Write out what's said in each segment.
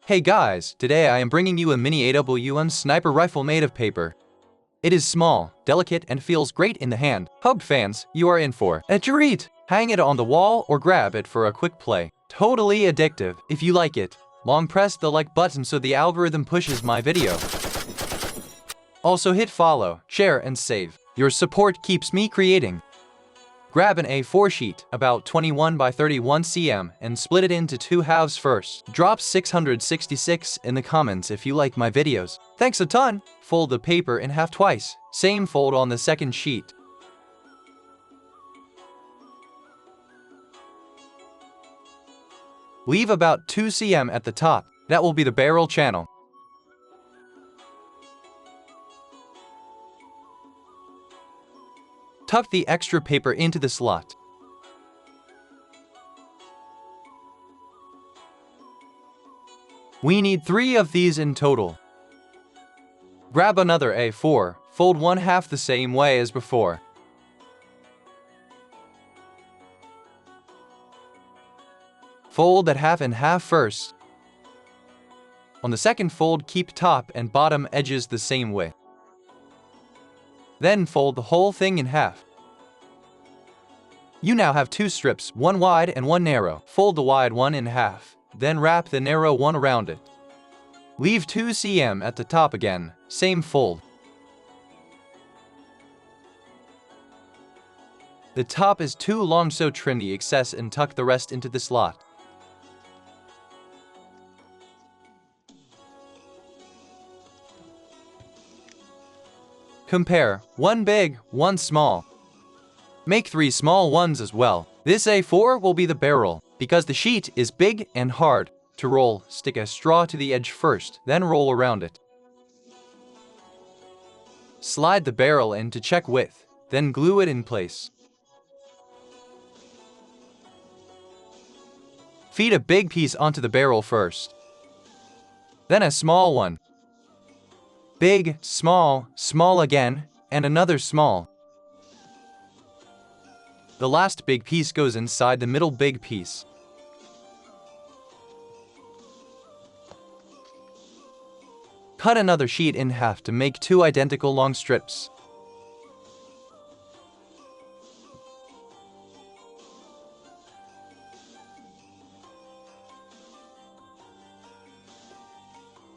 Hey guys, today I am bringing you a mini AWM sniper rifle made of paper. It is small, delicate, and feels great in the hand. Hub fans, you are in for a treat! Hang it on the wall or grab it for a quick play. Totally addictive. If you like it, long press the like button so the algorithm pushes my video. Also hit follow, share, and save. Your support keeps me creating. Grab an A4 sheet, about 21 by 31 cm, and split it into two halves first. Drop 666 in the comments if you like my videos. Thanks a ton! Fold the paper in half twice. Same fold on the second sheet. Leave about 2 cm at the top. That will be the barrel channel. Tuck the extra paper into the slot. We need 3 of these in total. Grab another A4, fold one half the same way as before. Fold that half in half first. On the second fold, keep top and bottom edges the same way. Then fold the whole thing in half. You now have 2 strips, one wide and one narrow. Fold the wide one in half, then wrap the narrow one around it. Leave 2 cm at the top again, same fold. The top is too long, so trim the excess and tuck the rest into the slot. Compare, one big, one small. Make 3 small ones as well. This A4 will be the barrel. Because the sheet is big and hard to roll, stick a straw to the edge first, then roll around it. Slide the barrel in to check width, then glue it in place. Feed a big piece onto the barrel first, then a small one. Big, small, small again, and another small. The last big piece goes inside the middle big piece. Cut another sheet in half to make 2 identical long strips.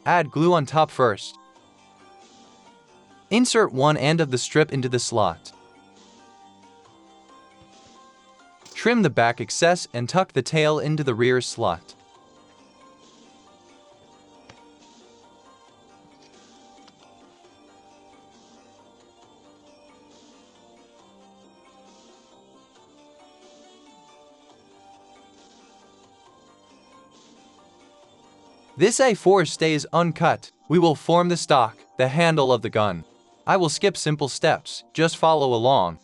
Add glue on top first. Insert one end of the strip into the slot. Trim the back excess and tuck the tail into the rear slot. This A4 stays uncut. We will form the stock, the handle of the gun. I will skip simple steps, just follow along.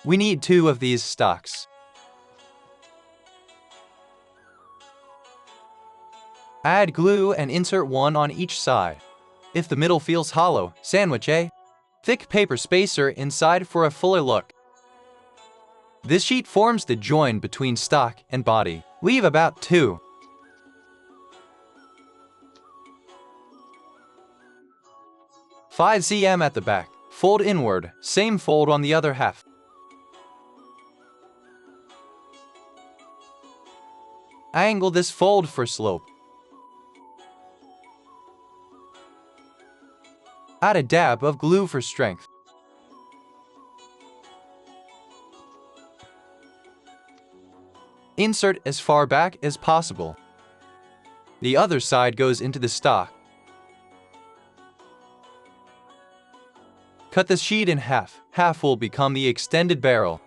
We need 2 of these stocks. Add glue and insert one on each side. If the middle feels hollow, sandwich a thick paper spacer inside for a fuller look. This sheet forms the join between stock and body. Leave about 2. Five cm at the back. Fold inward, same fold on the other half. Angle this fold for slope. Add a dab of glue for strength. Insert as far back as possible. The other side goes into the stock. Cut the sheet in half. Half will become the extended barrel.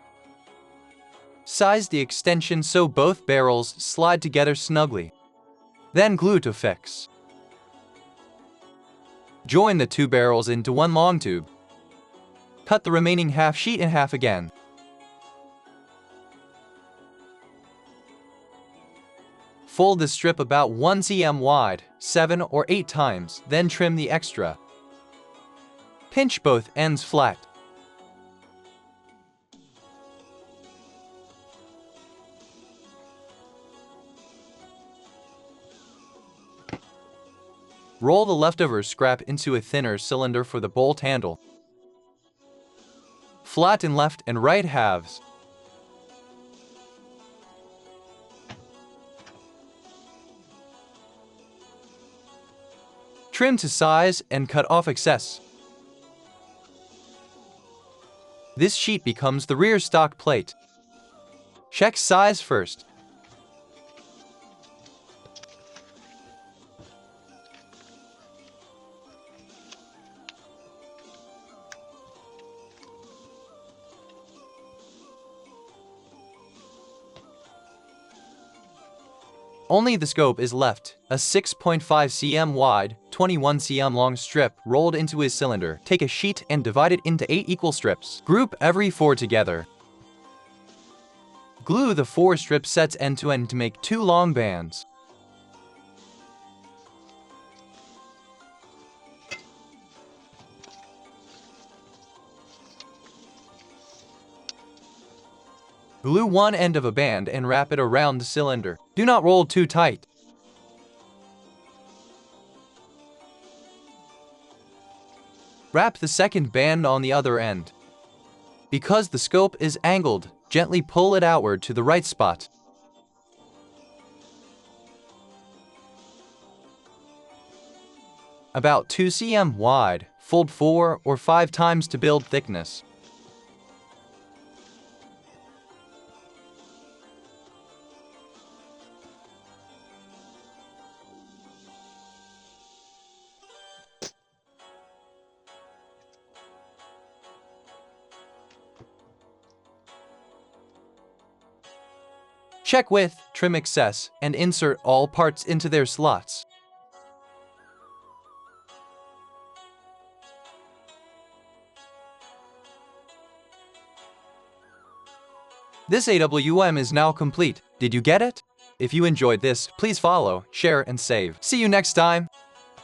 Size the extension so both barrels slide together snugly. Then glue to fix. Join the two barrels into one long tube. Cut the remaining half sheet in half again. Fold the strip about 1 cm wide, 7 or 8 times, then trim the extra. Pinch both ends flat. Roll the leftover scrap into a thinner cylinder for the bolt handle. Flatten left and right halves. Trim to size and cut off excess. This sheet becomes the rear stock plate. Check size first. Only the scope is left, a 6.5 cm wide, 21 cm long strip rolled into a cylinder. Take a sheet and divide it into 8 equal strips. Group every 4 together. Glue the 4 strip sets end to end to make 2 long bands. Glue one end of a band and wrap it around the cylinder. Do not roll too tight. Wrap the second band on the other end. Because the scope is angled, gently pull it outward to the right spot. About 2 cm wide, fold 4 or 5 times to build thickness. Check width, trim excess, and insert all parts into their slots. This AWM is now complete. Did you get it? If you enjoyed this, please follow, share, and save. See you next time!